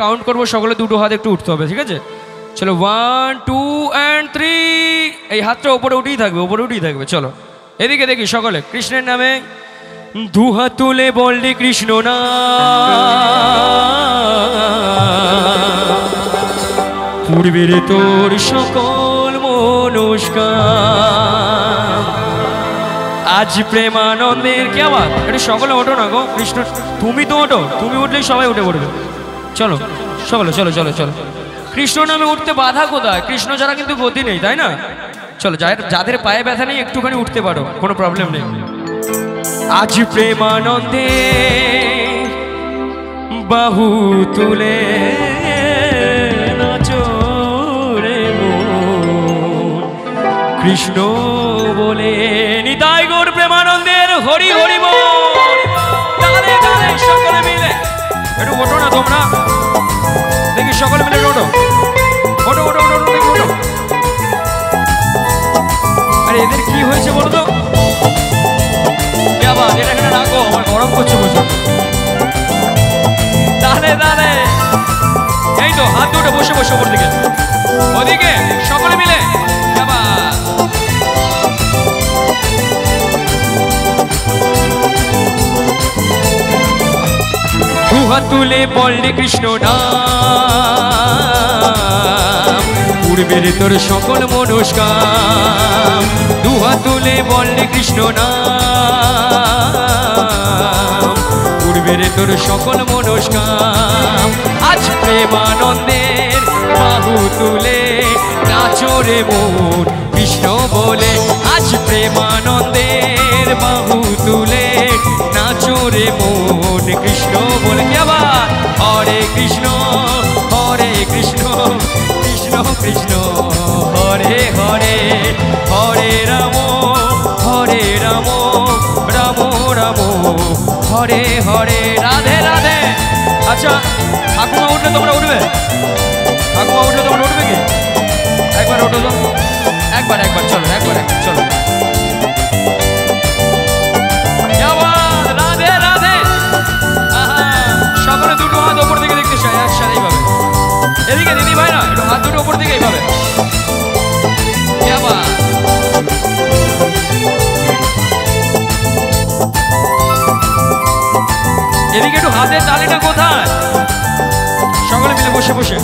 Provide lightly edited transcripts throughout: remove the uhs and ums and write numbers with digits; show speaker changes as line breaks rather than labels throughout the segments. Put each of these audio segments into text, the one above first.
Count করবো, সকলে দুটো হাত একটু উঠতে হবে, ঠিক আছে? চলো 1 2 and 3। এই হাতটা ওপরে উঠেই থাকবে, ওপরে উঠেই থাকবে। চলো এদিকে দেখি সকলে কৃষ্ণের নামে দু হাত তুলে বললি কৃষ্ণ না, পূর্বের তোর সকল মনস্কার আজ প্রেমানন্দের। কে আবার একটু সকলে ওঠো না গো, কৃষ্ণ তুমি তো ওঠো, তুমি উঠলেই সবাই উঠে পড়বে। চলো সকলে চলো চলো চলো, কৃষ্ণ নামে উঠতে বাধা কোথায়? কৃষ্ণ ছাড়া কিন্তু গতি নেই, তাই না? চলো যাদের পায়ে ব্যথা নেই একটুখানি উঠতে পারো, কোনো প্রবলেম নেই। আজ প্রেমানন্দে বাহু তুলে নাচো রে মন, কৃষ্ণ বলে নিতাই গৌর প্রেমানন্দের হরি হরি বল। তালে তালে সকলে মিলে একটু ওঠো না তোমরা, দেখি সকলে মিলে ওঠো ওঠো ওঠো ওঠো দেখি ওঠো। আরে এদের কি হয়েছে বলো তো? আবার এটা এখানে রাখো, আমার গরম করছে প্রচুর। তাহলে তাহলে এই তো হাত দুটো বসে বসে ওপর দিকে ওদিকে সকলে মিলে আবার দু হাত তুলে বললি কৃষ্ণ নাম, পূর্বের তোর সকল মনস্কার। দু হাত তুলে বললি কৃষ্ণ নাম, পূর্বের তোর সকল মনস্কার আজ প্রেমানন্দের বাহু তুলে নাচো রে মন, কৃষ্ণ বলে। আজ প্রেমানন্দের বাহু তুলে নাচো রে মন, কৃষ্ণ বলে। কে আবার হরে কৃষ্ণ কৃষ্ণ কৃষ্ণ হরে হরে, হরে রাম রাম রাম হরে হরে, রাধে রাধে। আচ্ছা ঠাকুমা উঠলে তোমরা উঠবে? ঠাকুমা উঠলে তোমরা উঠবে কি? একবার ওঠো তো, একবার একবার চলো, একবার একবার চলো। রাধে রাধে। সকলে দুটো হাত ওপর দিকে দেখতে চাই একসাথে এইভাবে। এদিকে দিদি ভাই না, একটু হাত দুটো ওপর দিকে এইভাবে। এদিকে একটু হাতের তালিটা কোথায়? সকলে মিলে বসে বসে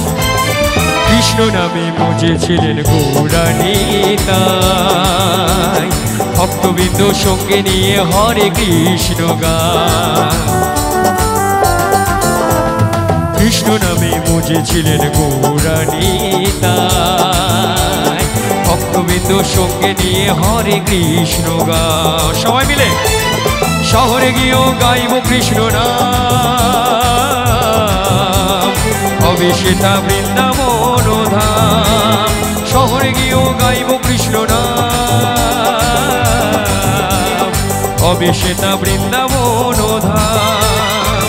কৃষ্ণ নামে মজেছিলেন গৌরানিতাই, ভক্তবৃন্দ সঙ্গে নিয়ে হরে কৃষ্ণ গান। কৃষ্ণ নামে মজেছিলেন গৌরানিতাই, ভক্তবৃন্দ সঙ্গে নিয়ে হরে কৃষ্ণ গান। সবাই মিলে শহরে গিয়েও গাইব কৃষ্ণ নাম, হবে সেটা বৃন্দাবন ধাম। শহরে গিয়েও গাইব কৃষ্ণ নাম, হবে সেটা বৃন্দাবন ধাম।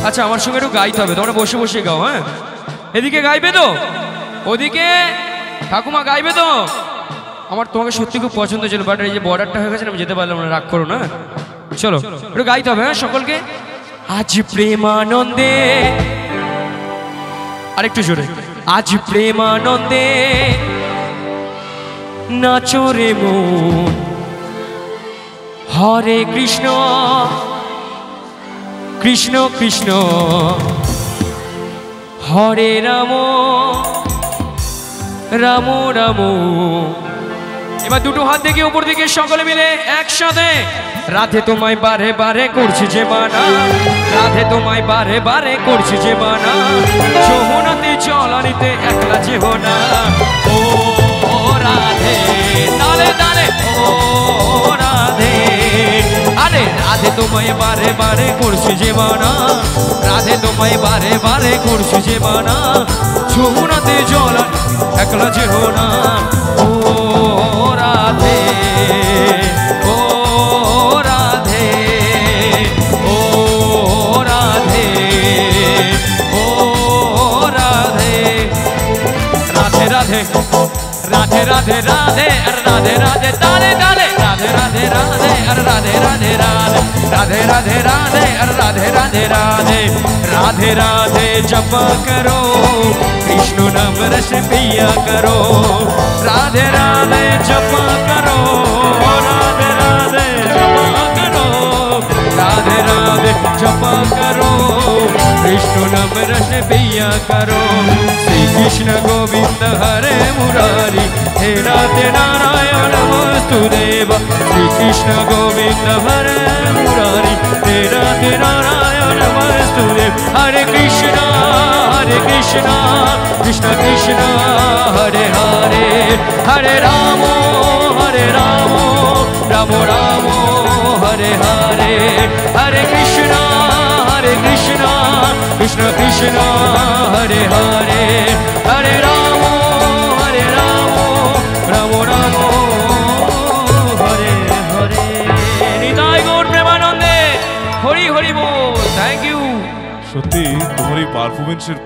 আচ্ছা আমার সঙ্গে একটু গাইতে হবে, তোমরা বসে বসে গাও। হ্যাঁ এদিকে গাইবে তো, ওদিকে ঠাকুমা গাইবে তো? আমার তোমাকে সত্যি খুব পছন্দ ছিল, বাট এই যে বর্ডারটা হয়ে গেছে, আমি যেতে পারলাম না, রাগ করো না। চলো একটু গাইতে হবে হ্যাঁ সকলকে। আজ প্রেমানন্দে, আরেকটু জোরে। আজ প্রেমানন্দে নাচো রে মন, হরে কৃষ্ণ কৃষ্ণ কৃষ্ণ হরে রাম রাম রাম। এবার দুটো হাত দেখে উপর দিকে সকলে মিলে একসাথে রাধে তোমায় বারে বারে করছি যে মানা, রাধে তোমায় বারে বারে করছি যে মানা, যমুনাতে জলানিতে একলা যেও না। ও রাধে তালে তালে ও রাধে, আরে রাধে তোমায় বারে বারে করছি যে মানা, রাধে তোমায় বারে বারে করছি যে মানা, যমুনাতে জলানি একলা যেও না। ও রাধে ও রাধে ও রাধে ও রাধে, রাধে রাধে রাধে राधे राधे अरे राधे राधे ताले ताले राधे राधे राधे अरे राधे राधे राधे राधे राधे राधे अरे राधे राधे राधे राधे राधे जपा करो कृष्ण नाम रस पिया करो राधे राधे जपा करो राधे राधे जपा करो राधे राधे जपा करो कृष्ण नाम रस पिया करो श्री कृष्ण गोविंद हरे मुरारी हे राधे नारायण वासुदेव श्री कृष्ण गोविंद हरे मुरारी हे राधे नारायण वासुदेव हरे कृष्ण कृष्ण कृष्ण हरे हरे हरे राम राम राम हरे हरे हरे कृष्ण कृष्ण कृष्ण हरे हरे हरे राम राम राम हरे हरे निताई गौर प्रेमानंदे हरि हरि बोल थैंक यू
সত্যি তোমার এই পারফরমেন্সের